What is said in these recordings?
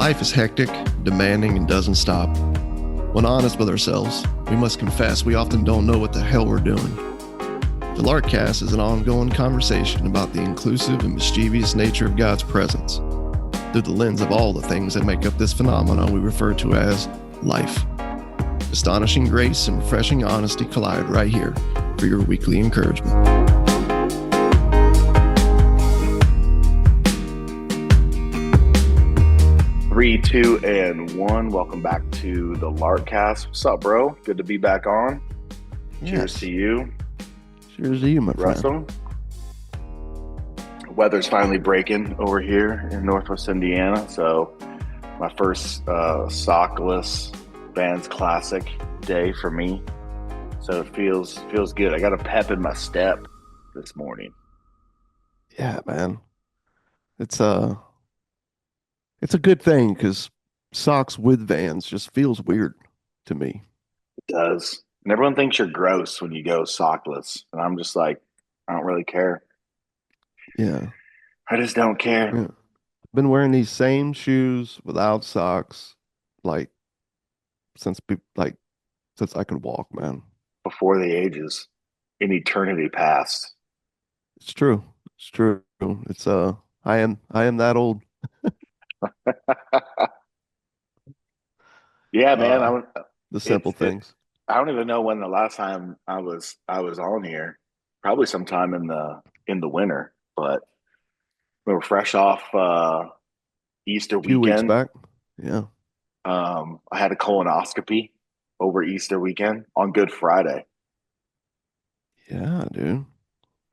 Life is hectic, demanding, and doesn't stop. When honest with ourselves, we must confess we often don't know what the hell we're doing. The Larkcast is an ongoing conversation about the inclusive and mischievous nature of God's presence through the lens of all the things that make up this phenomenon we refer to as life. Astonishing grace and refreshing honesty collide right here for your weekly encouragement. 3, 2, and 1. Welcome back to the Larkcast. What's up, bro? Good to be back on. Cheers to you. Cheers to you, my Russell. friend. Weather's finally breaking over here in Northwest Indiana, so my first sockless Vans Classic day for me. So it feels good. I got a pep in my step this morning. Yeah, man. It's a good thing because socks with Vans just feels weird to me. It does. And everyone thinks you're gross when you go sockless. And I'm just like, I don't really care. Yeah. I just don't care. Yeah. I've been wearing these same shoes without socks like since since I could walk, man. Before the ages, in eternity past. It's true. It's true. It's I am that old. Yeah, man. The simple things. I don't even know when the last time I was on here. Probably sometime in the winter, but we were fresh off Easter A few weeks weekend. back. Yeah. I had a colonoscopy over Easter weekend on Good Friday. Yeah, dude.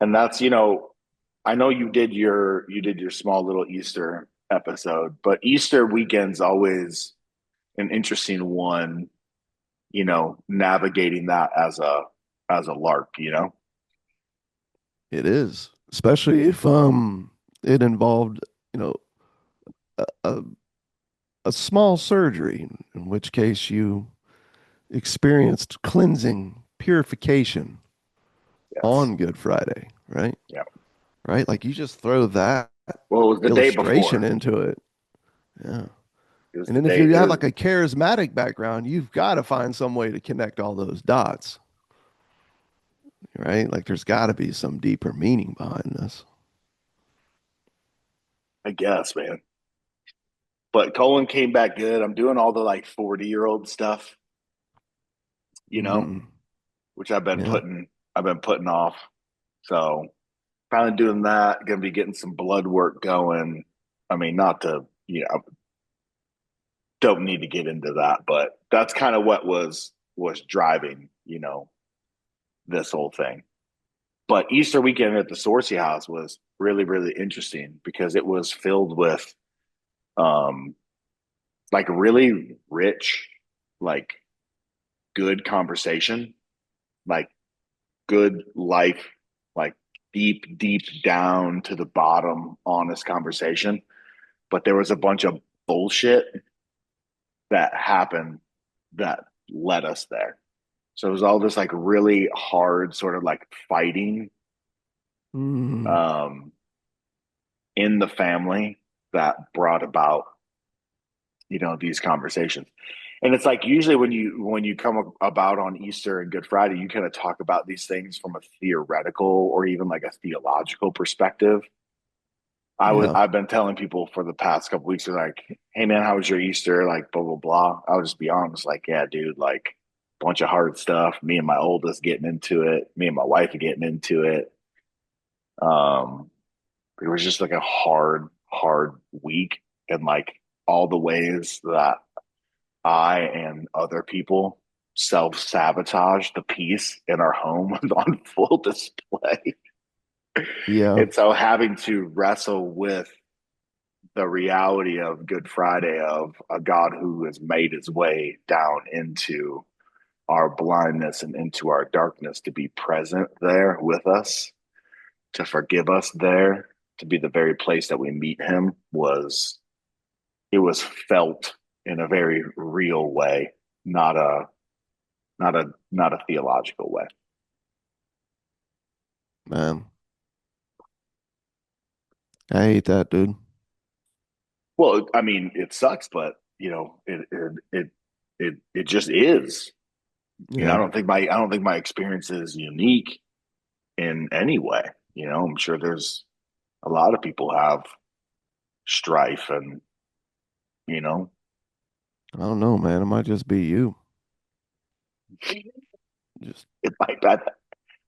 And that's, I know you did your small little Easter episode, but Easter weekend's always an interesting one, navigating that as a lark. It is. Especially if it involved, a, a, a small surgery, in which case you experienced cleansing, purification Yes. on Good Friday, right? Yeah. Right? Like you just throw that Well, it was the day illustration before. into it. Yeah. It was And the then if day. you have like a charismatic background, you've got to find some way to connect all those dots, right? Like there's got to be some deeper meaning behind this. I guess, man. But Colin came back good. I'm doing all the like 40-year-old stuff, Mm, which I've been yeah. putting off. So finally doing that. Gonna be getting some blood work going. I mean, not to, don't need to get into that, but that's kind of what was driving, this whole thing. But Easter weekend at the Sorcy House was really, really interesting because it was filled with um like really rich, like good conversation, like good life, like deep, deep down to the bottom, honest conversation. But there was a bunch of bullshit that happened that led us there. So it was all this like really hard sort of like fighting Mm, um, in the family that brought about, these conversations. And it's like usually when you come about on Easter and Good Friday, you kind of talk about these things from a theoretical or even like a theological perspective. yeah. I've been telling people for the past couple weeks, they're like, "Hey man, how was your Easter?" Like blah blah blah. I'll just be honest, like, yeah, dude, like bunch of hard stuff. Me and my oldest getting into it. Me and my wife are getting into it. Um, it was just like a hard week, and like all the ways that I and other people self sabotage the peace in our home on full display. Yeah. And so having to wrestle with the reality of Good Friday of a God who has made his way down into our blindness and into our darkness to be present there with us, to forgive us there, to be the very place that we meet him it was felt in a very real way, not a not a theological way. Man. I hate that, dude. Well, I mean, it sucks, but you know, it just is. You know, Yeah. I don't think my experience is unique in any way. You know, I'm sure there's a lot of people have strife and, you know, I don't know, man. It might just be you. Just it might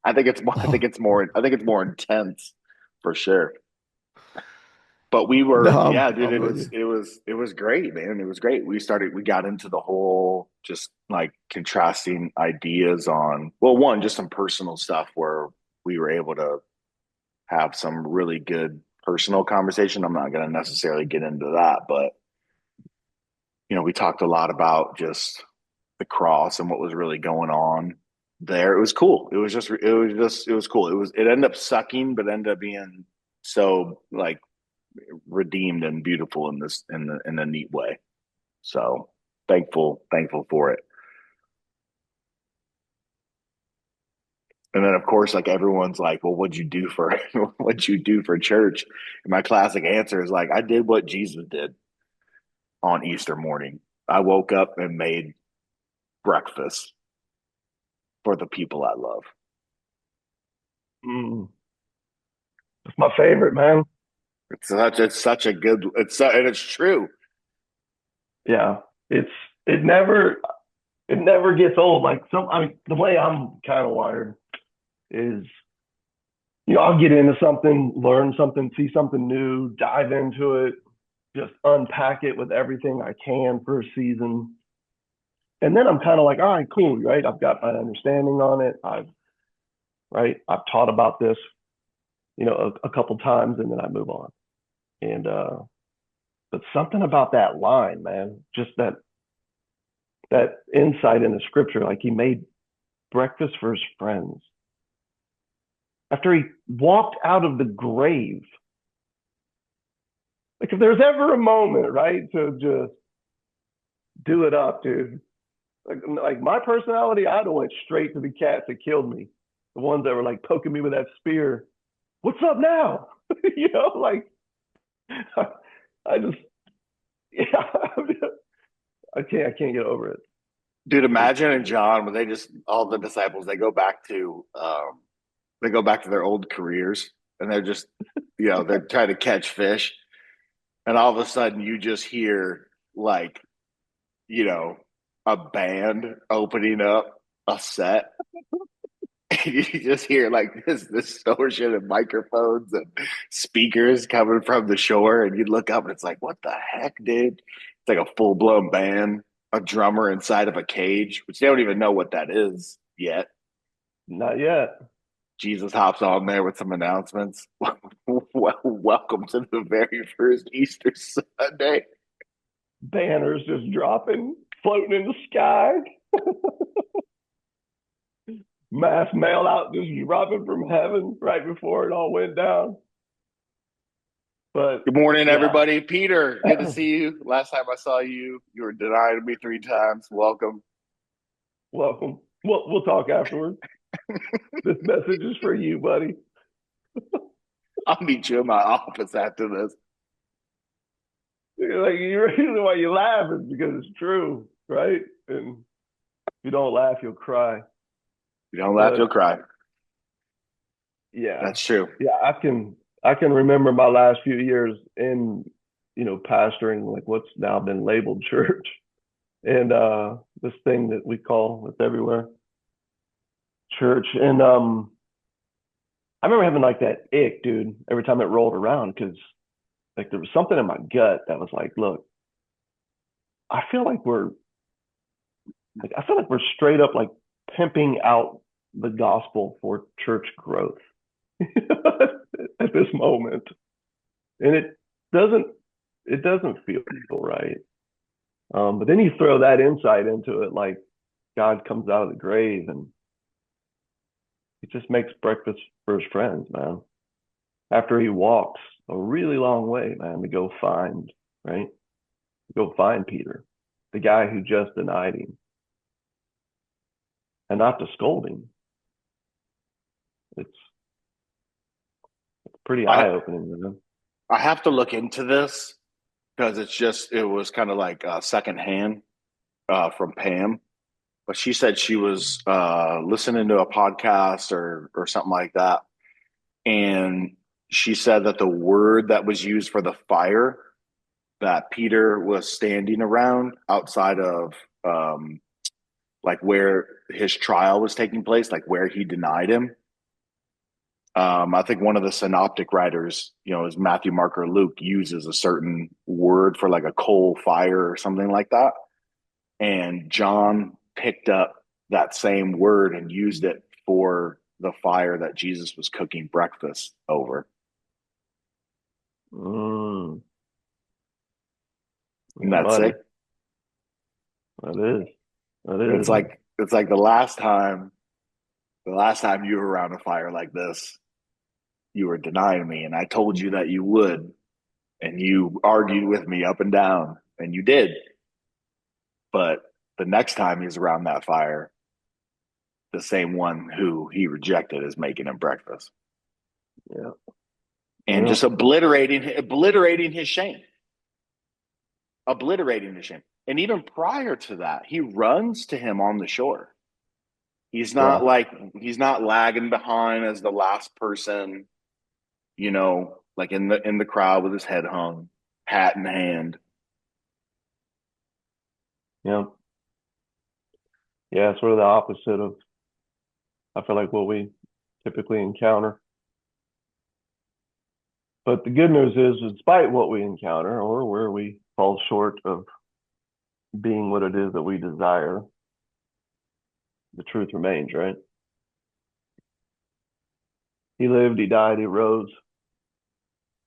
I think it's more I think it's more intense for sure. But we no, were, yeah, dude, I'm with you. it was great, man. It was great. We got into the whole just like contrasting ideas on, well, one, just some personal stuff where we were able to have some really good personal conversation. I'm not going to necessarily get into that, but you know, we talked a lot about just the cross and what was really going on there. It was cool. It was cool. It ended up sucking, but ended up being so like redeemed and beautiful in this in a neat way. So thankful for it. And then of course, like everyone's like, well, what'd you do for what'd you do for church? And my classic answer is like, I did what Jesus did on Easter morning. I woke up and made breakfast for the people I love. Mm, it's my favorite, man. It's such a good and it's true. Yeah, it's it never it never gets old. Like I mean, the way I'm kind of wired is, I'll get into something, learn something, see something new, dive into it, just unpack it with everything I can for a season. And then I'm kind of like, all right, cool, right? I've got my understanding on it. I've taught about this, a couple times, and then I move on. And but something about that line, man, just that insight in the scripture, like he made breakfast for his friends after he walked out of the grave. Like if there's ever a moment, right, to just do it up, dude. Like my personality, I'd have went straight to the cats that killed me, the ones that were like poking me with that spear. What's up now? Like I just, yeah, I can't get over it. Dude, It's imagine in John when they just all the disciples they go back to their old careers and they're just they're trying to catch fish and all of a sudden you just hear like you know a band opening up a set and you just hear like this distortion of microphones and speakers coming from the shore and you look up and it's like what the heck, dude? It's like a full-blown band, a drummer inside of a cage, which they don't even know what that is yet. not yet. Jesus hops on there with some announcements. Welcome to the very first Easter Sunday. Banners just dropping, floating in the sky. Mass mail out just dropping from heaven right before it all went down. But Good morning, yeah, everybody. Peter, good to see you. Last time I saw you, you were denying me 3 times. Welcome. welcome. We'll talk afterwards. This message is for you, buddy. I'll meet you in my office after this. Like the reason why you laugh is because it's true, right? And if you don't laugh, you'll cry. You don't laugh, But you'll cry. yeah, That's true. yeah, I can remember my last few years in pastoring like what's now been labeled church, and this thing that we call it's everywhere church. And I remember having like that ick, dude, every time it rolled around because like there was something in my gut that was like, look, I feel like we're straight up like pimping out the gospel for church growth at this moment, and doesn't it doesn't feel right. But then you throw that insight into it, like God comes out of the grave and he just makes breakfast for his friends, man. After he walks a really long way, man, to go find, right? Go find Peter, the guy who just denied him, and not to scold him. It's pretty I eye opening, you know. I have to look into this because it was kind of like secondhand from Pam, but she said she was listening to a podcast or something like that, and she said that the word that was used for the fire that Peter was standing around outside of like where his trial was taking place, like where he denied him. I think one of the synoptic writers, is Matthew, Mark, or Luke, uses a certain word for like a coal fire or something like that. And John picked up that same word and used it for the fire that Jesus was cooking breakfast over. Mm, And yeah, that's buddy. it. That is. That is. It's like the last time you were around a fire like this, you were denying me, and I told you that you would, and you argued with me up and down, and you did. But the next time he's around that fire, the same one who he rejected is making him breakfast. Yeah. And Yeah. just obliterating his shame. Obliterating his shame. And even prior to that, he runs to him on the shore. He's not lagging behind as the last person, like in the crowd with his head hung, hat in hand. Yeah. Yeah. Sort of the opposite of, I feel like, what we typically encounter. But the good news is, despite what we encounter or where we fall short of being what it is that we desire, the truth remains, right? He lived, he died, he rose,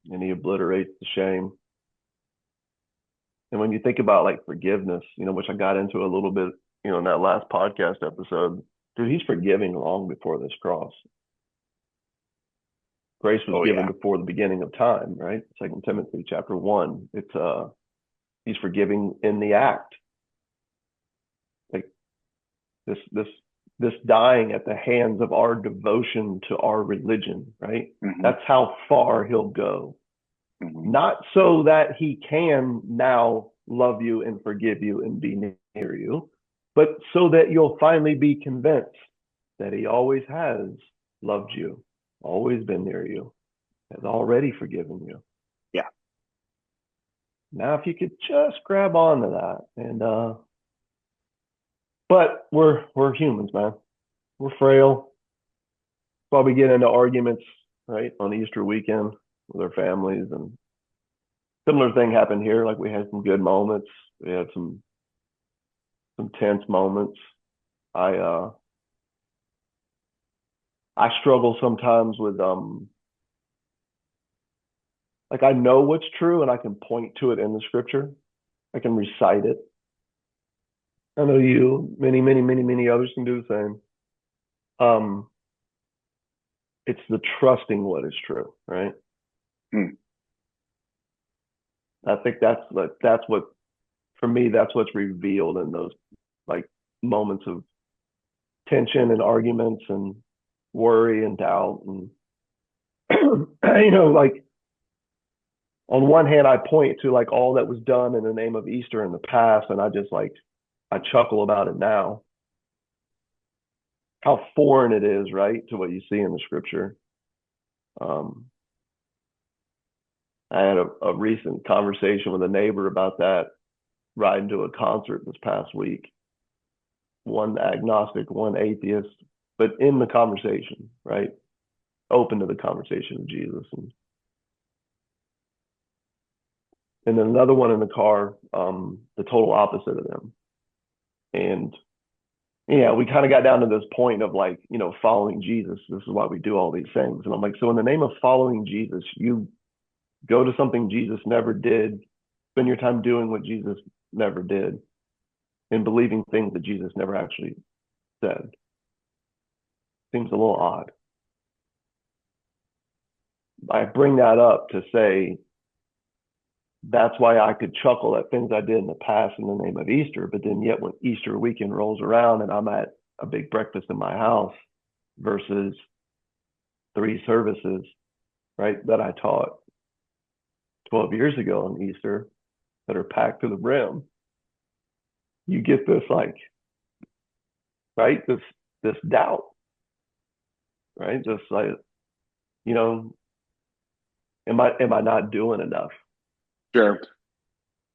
and he obliterates the shame. And when you think about like forgiveness, which I got into a little bit, in that last podcast episode, dude, he's forgiving long before this cross. Grace was given before the beginning of time, right? 2 Timothy chapter 1. It's he's forgiving in the act. Like this dying at the hands of our devotion to our religion, right? Mm-hmm. That's how far he'll go. Mm-hmm. Not so that he can now love you and forgive you and be near you, but so that you'll finally be convinced that he always has loved you, always been near you, has already forgiven you. Yeah. Now, if you could just grab onto that, and but we're humans, man. We're frail. Probably get into arguments, right, on Easter weekend with our families, and similar thing happened here. Like, we had some good moments, we had some tense moments. I struggle sometimes with like, I know what's true and I can point to it in the scripture. I can recite it. I know you, many others can do the same. It's the trusting what is true, right? I think that's what, for me, that's what's revealed in those like moments of tension and arguments and worry and doubt. And like, on one hand, I point to like all that was done in the name of Easter in the past, and I chuckle about it now. How foreign it is, right, to what you see in the scripture. I had a recent conversation with a neighbor about that, riding to a concert this past week. One agnostic, one atheist, but in the conversation, right? Open to the conversation of Jesus. And then another one in the car, the total opposite of them. And yeah, we kind of got down to this point of like, following Jesus. This is why we do all these things. And I'm like, so in the name of following Jesus, you go to something Jesus never did, spend your time doing what Jesus never did, and believing things that Jesus never actually said. Seems a little odd. I bring that up to say that's why I could chuckle at things I did in the past in the name of Easter, but then yet when Easter weekend rolls around and I'm at a big breakfast in my house versus 3 services, right, that I taught 12 years ago on Easter, that are packed to the brim, you get this like, right, this doubt, right? Just like, you know, am I not doing enough? Sure.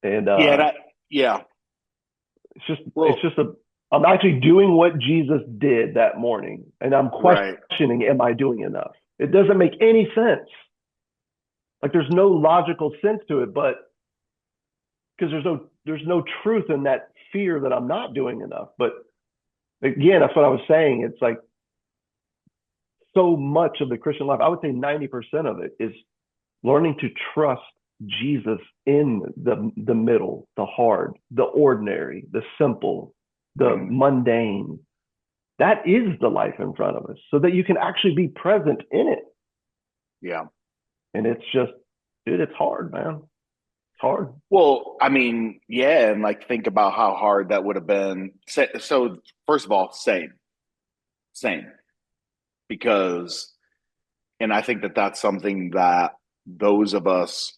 And Yeah. Yeah. it's Well, just I'm actually doing what Jesus did that morning, and I'm right. questioning, am I doing enough? It doesn't make any sense. Like there's no logical sense to it, but because there's no truth in that fear that I'm not doing enough. But again, that's what I was saying. It's like so much of the Christian life, I would say 90% of it is learning to trust Jesus in the middle, the hard, the ordinary, the simple, the mundane. That is the life in front of us, so that you can actually be present in it. Yeah. And it's just, dude, it's hard, man. It's hard. Well, I mean, yeah, and like think about how hard that would have been. So, first of all, same, because, and I think that that's something that those of us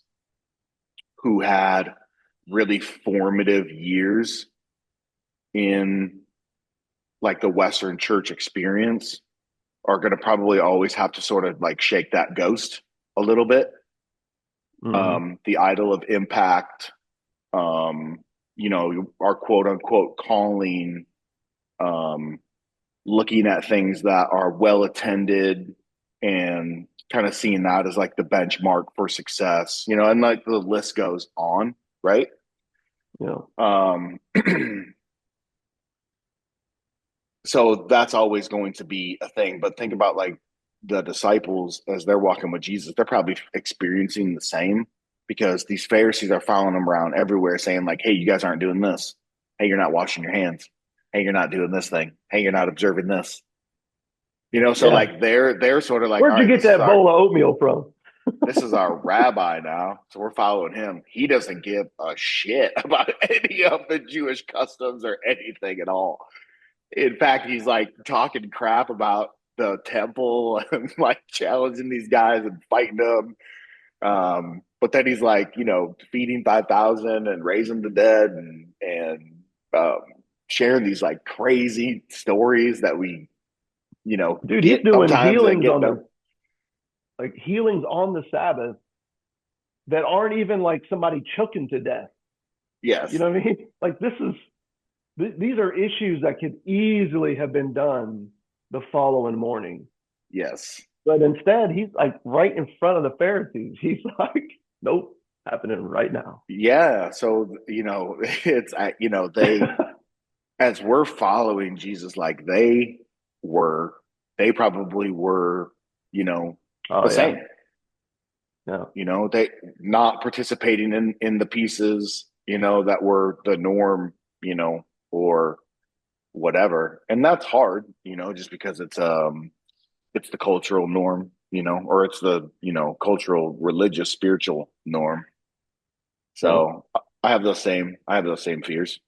who had really formative years in like the Western church experience are going to probably always have to sort of like shake that ghost a little bit. Mm-hmm. The idol of impact, um, our quote unquote calling, um, looking at things that are well attended and kind of seeing that as like the benchmark for success, and like the list goes on, right? Yeah. Um, so that's always going to be a thing. But think about like the disciples as they're walking with Jesus, they're probably experiencing the same because these Pharisees are following them around everywhere saying, like, hey, you guys aren't doing this. Hey, you're not washing your hands. Hey, you're not doing this thing. Hey, you're not observing this. So Yeah. like they're sort of like, all Where'd you right, get that bowl of oatmeal from? this is our rabbi now, so we're following him. He doesn't give a shit about any of the Jewish customs or anything at all. In fact, he's like talking crap about the temple and like challenging these guys and fighting them. But then he's like, feeding 5,000 and raising the dead and um, sharing these like crazy stories that we, Dude, he's get doing sometimes and healings get on no. the Sabbath that aren't even like somebody choking to death. You Yes, know what I mean? Like these are issues that could easily have been done the following morning. yes, But instead, he's like right in front of the Pharisees. He's like, nope, happening right now. yeah. So it's they, as we're following Jesus, like were, they probably were, Oh the yeah, same. yeah. They not participating in the pieces, that were the norm, or whatever. And that's hard, just because it's the cultural norm, or it's the, cultural, religious, spiritual norm. Yeah. So I have those same fears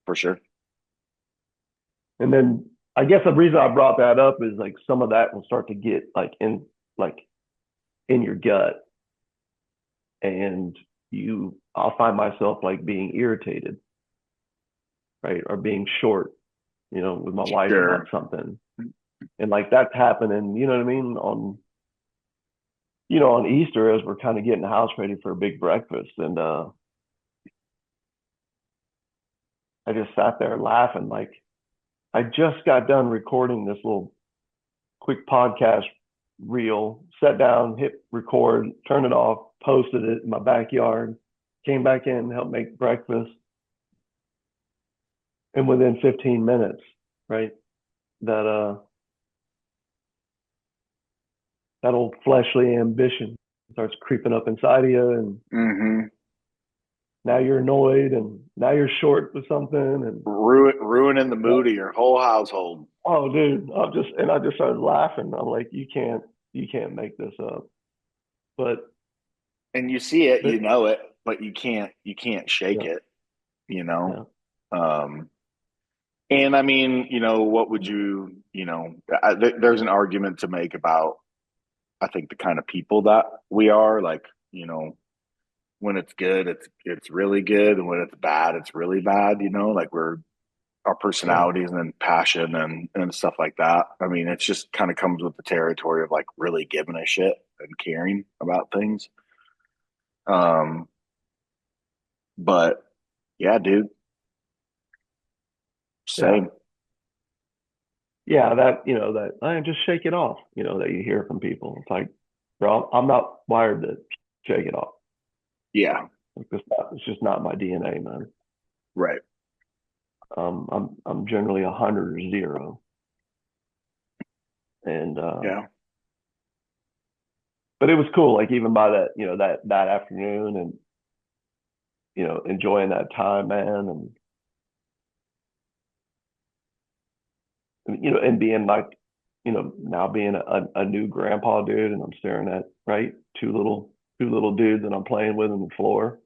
for sure. And then I guess the reason I brought that up is like some of that will start to get like in your gut, and I'll find myself like being irritated, right, or being short, with my wife about Sure. something, and like that's happening. You know what I mean? On Easter, as we're kind of getting the house ready for a big breakfast, and I just sat there laughing, like I just got done recording this little quick podcast reel, sat down, hit record, turned it off, posted it in my backyard, came back in, helped make breakfast. And within 15 minutes, right, that that old fleshly ambition starts creeping up inside of you, and Mm-hmm. now you're annoyed, and now you're short with something, and Ruining the mood of your whole household. oh, dude, I just started laughing. I'm like, you can't make this up. But And you see it, but it, but you can't shake yeah, it, you yeah, know. Um, and I mean, what would there's an argument to make about, I think, the kind of people that we are, like, you know, when it's good, it's really good, and when it's bad, it's really bad. You know, like we're our Yeah. personalities and passion and stuff like that. I mean, it's just kind of comes with the territory of like really giving a shit and caring about things. Um, but yeah, dude, Yeah. same. Yeah. That, that I just shake it off, that you hear from people. It's like, bro, I'm not wired to shake it off. Yeah, Like it's just not my DNA, man. right. I'm generally 100 or 0. And, Yeah, but it was cool. Like even by that, that afternoon and, enjoying that time, man. And being like, now being a new grandpa dude, and I'm staring at, right, two little dudes that I'm playing with on the floor,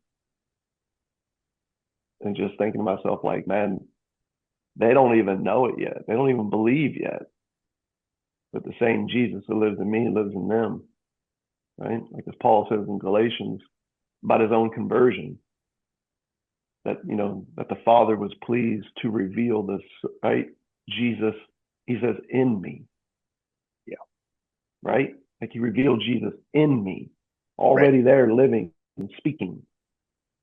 and just thinking to myself, like, man, they don't even know it yet. They don't even believe yet. But the same Jesus that lives in me lives in them, right? Like as Paul says in Galatians about his own conversion, that that the Father was pleased to reveal this, right? Jesus, he says, in me, yeah, right? Like he revealed Jesus in me, right. already there, living and speaking.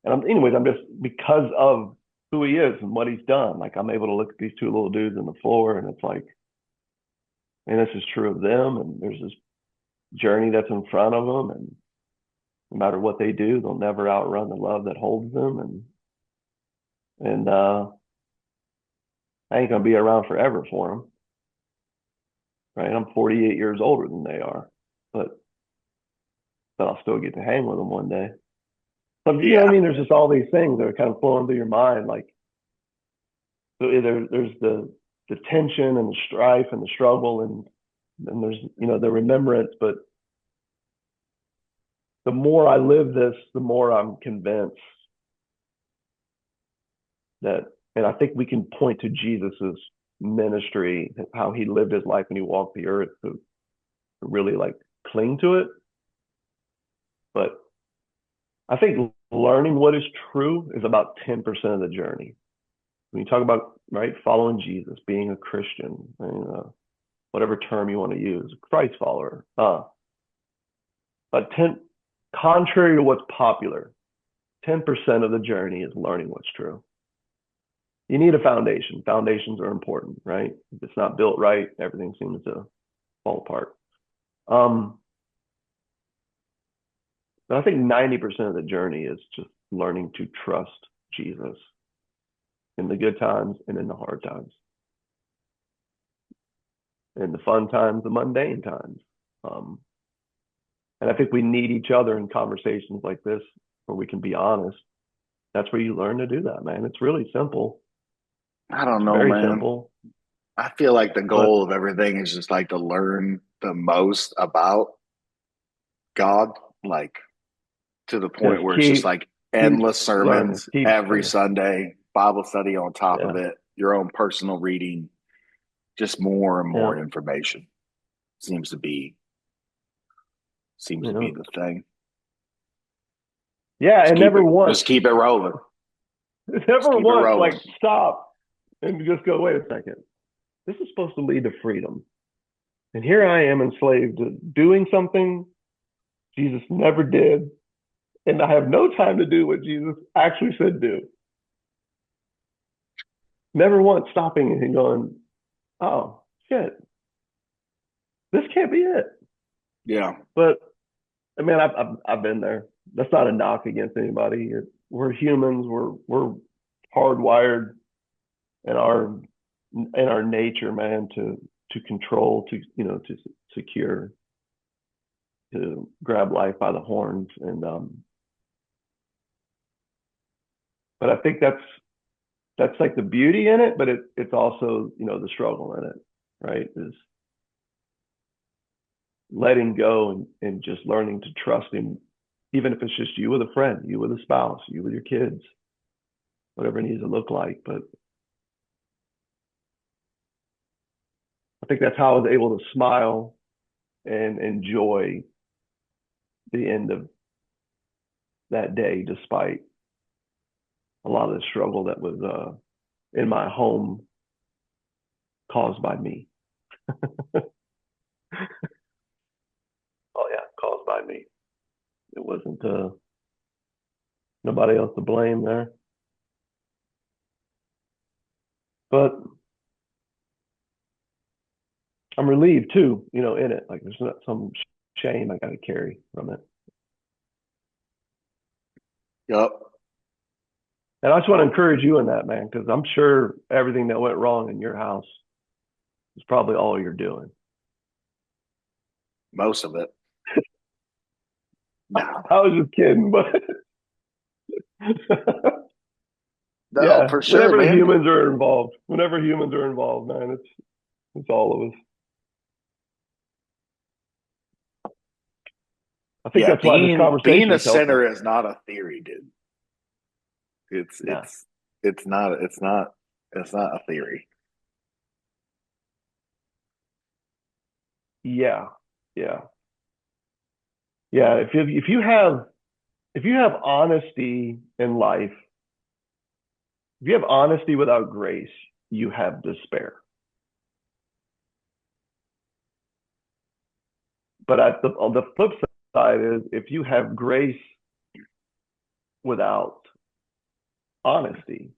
And I'm just, because of who he is and what he's done, like I'm able to look at these two little dudes on the floor, and it's like, and this is true of them, and there's this journey that's in front of them, and no matter what they do, they'll never outrun the love that holds them, and I ain't gonna be around forever for them, right? I'm 48 years older than they are, but I'll still get to hang with them one day. But you know what I Yeah, mean? There's just all these things that are kind of flowing through your mind, like, so there's the tension and the strife and the struggle, and there's the remembrance. But the more I live this, the more I'm convinced that, and I think we can point to Jesus's ministry, how he lived his life when he walked the earth, to really like cling to it. But I think learning what is true is about 10% of the journey. When you talk about, right, following Jesus, being a Christian, whatever term you want to use, Christ follower, but contrary to what's popular, 10% of the journey is learning what's true. You need a foundation. Foundations are important, right? If it's not built right, everything seems to fall apart. But I think 90% of the journey is just learning to trust Jesus in the good times and in the hard times, in the fun times, the mundane times. Um, and I think we need each other in conversations like this where we can be honest. That's where you learn to do that, man. It's really simple. I don't It's know, very man. simple, I feel like the but goal of everything is just like to learn the most about God, like to the point just where it's just keep like keep endless learning, sermons keep every learning. Sunday, Bible study on top of Yeah, it, your own personal reading, just more and yeah, more information seems to be seems to yeah, be the thing. yeah. And never once, Just keep it rolling. Just never keep it once, like rolling. stop and just go, wait a second. This is supposed to lead to freedom, and here I am enslaved to doing something Jesus never did, and I have no time to do what Jesus actually said do. Never once stopping and going, oh shit, this can't be it. Yeah. But I mean, I've been there. That's not a knock against anybody. We're humans. We're hardwired in our nature, man, to control, to secure, to grab life by the horns. And but I think that's like the beauty in it, but it's also the struggle in it, right? Is letting go and just learning to trust him, even if it's just you with a friend, you with a spouse, you with your kids, whatever it needs to look like. But I think that's how I was able to smile and enjoy the end of that day, despite a lot of the struggle that was in my home caused by me. Oh yeah, caused by me. It wasn't nobody else to blame there. But I'm relieved too, in it. Like there's not some shame I got to carry from it. Yep. And I just want to encourage you in that, man, because I'm sure everything that went wrong in your house is probably all you're doing. Most of it. No. I was just kidding, but No, yeah, for sure, whenever man. humans are involved, man, it's all of us. I think Yeah, that's why this being conversation a is healthy. sinner is not a theory, dude. It's Yeah, it's it's not a theory. yeah, yeah, yeah. If you have honesty in life, if you have honesty without grace, you have despair. But on the flip side is if you have grace without honesty,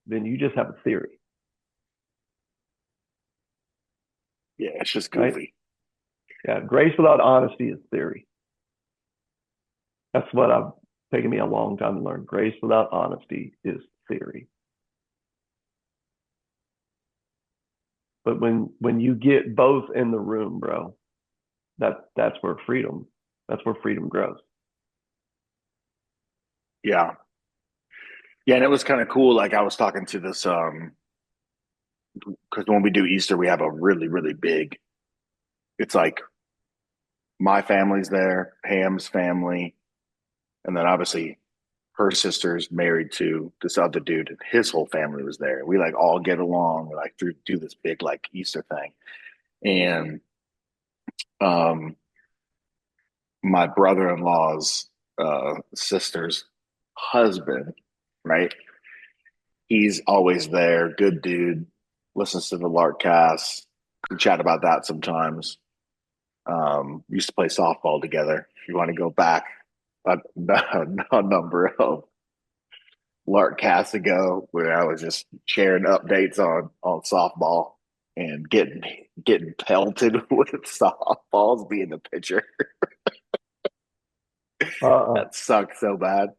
then you just have a theory, Yeah, it's just right? goofy. Yeah, grace without honesty is theory. That's what I've taken me a long time to learn. Grace without honesty is theory. But when you get both in the room, bro, that's where freedom grows. Yeah. Yeah, and it was kind of cool. Like I was talking to this because when we do Easter, we have a really, really big, it's like my family's there, Pam's family, and then obviously her sister's married to this other dude, and his whole family was there. We like all get along. We like do this big like Easter thing. And um my brother-in-law's sister's husband, right? He's always there, good dude, listens to the Lark cast. We chat about that sometimes. Used to play softball together. If you want to go back a number of Lark casts ago, where I was just sharing updates on softball and getting pelted with softballs, being the pitcher. Uh-uh. That sucked so bad.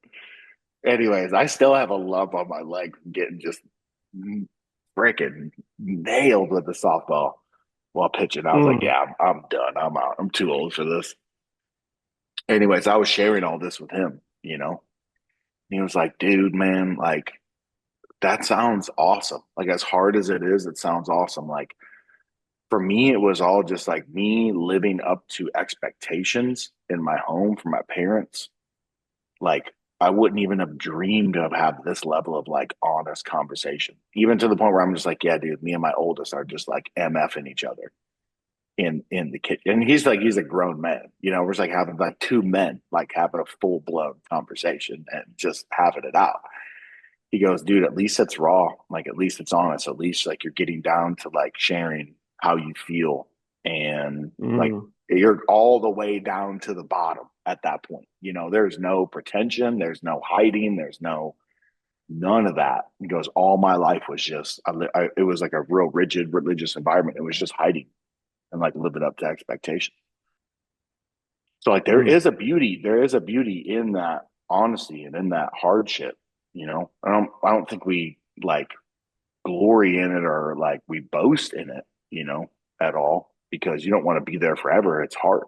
Anyways, I still have a lump on my leg from getting just freaking nailed with the softball while pitching. I was like, Mm. yeah, I'm done. I'm out. I'm too old for this. Anyways, I was sharing all this with him. He was like, dude, man, like that sounds awesome. Like as hard as it is, it sounds awesome. Like for me, it was all just like me living up to expectations in my home from my parents. Like I wouldn't even have dreamed of have this level of like honest conversation, even to the point where I'm just like, yeah, dude, me and my oldest are just like MFing each other in the kitchen. And he's a grown man. We're just like having like two men like having a full blown conversation and just having it out. He goes, dude, at least it's raw. Like at least it's honest. At least like you're getting down to like sharing how you feel and like Mm. you're all the way down to the bottom at that point. There's no pretension, there's no hiding, there's none of that. He goes, all my life was just, it was like a real rigid religious environment. It was just hiding and like living up to expectations. So like Mm. there is a beauty in that honesty and in that hardship. I don't think we like glory in it or like we boast in it, at all because you don't want to be there forever. It's hard.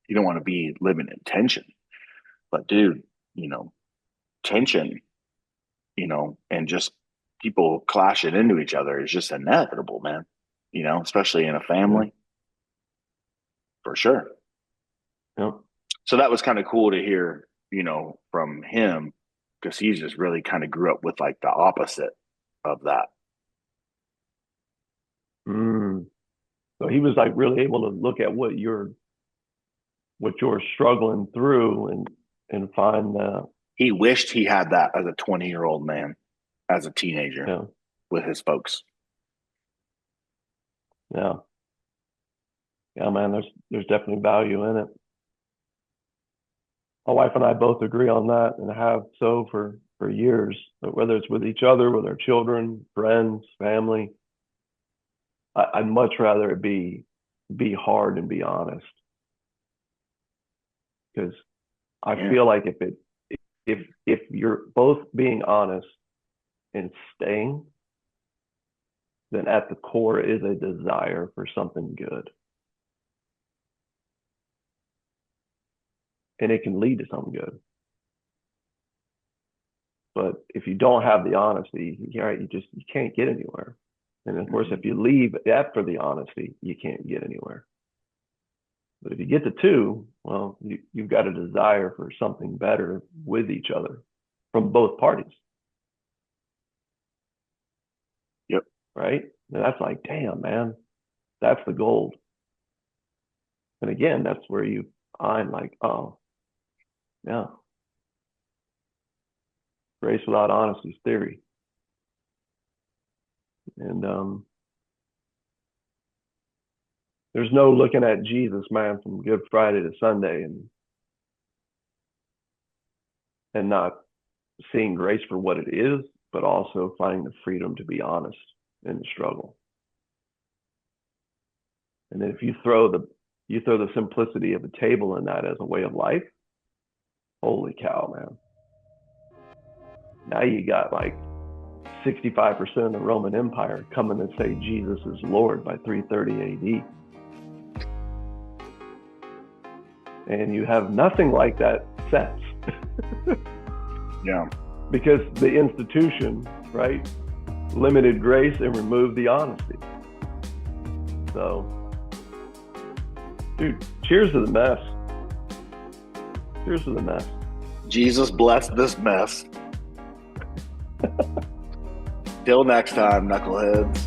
You don't want to be living in tension. But dude, you know, tension, and just people clashing into each other is just inevitable, man. Especially in a Yeah. family, for sure. Yeah. So that was kind of cool to hear, from him because he just really kind of grew up with like the opposite of that. Mm. So he was like really able to look at what you're struggling through and find He wished he had that as a 20-year-old man, as a teenager, yeah, with his folks. yeah, yeah, man. There's definitely value in it. My wife and I both agree on that, and have so for years. But whether it's with each other, with our children, friends, family, I'd much rather it be hard and be honest, because I feel like if you're both being honest and staying, then at the core is a desire for something good. And it can lead to something good. But if you don't have the honesty, you can't get anywhere. And of course, if you leave after the honesty, you can't get anywhere. But if you get to two, well, you've got a desire for something better with each other from both parties. Yep. Right? And that's like, damn, man, that's the gold. And again, that's where I'm like, oh, yeah. Grace without honesty is theory. And there's no looking at Jesus, man, from Good Friday to Sunday and not seeing grace for what it is, but also finding the freedom to be honest in the struggle. And then if you throw the simplicity of the table in that as a way of life, holy cow, man. Now you got like 65% of the Roman Empire coming to say Jesus is Lord by 330 AD. And you have nothing like that since. Yeah. Because the institution, right, limited grace and removed the honesty. So, dude, cheers to the mess. Cheers to the mess. Jesus bless this mess. Till next time, knuckleheads.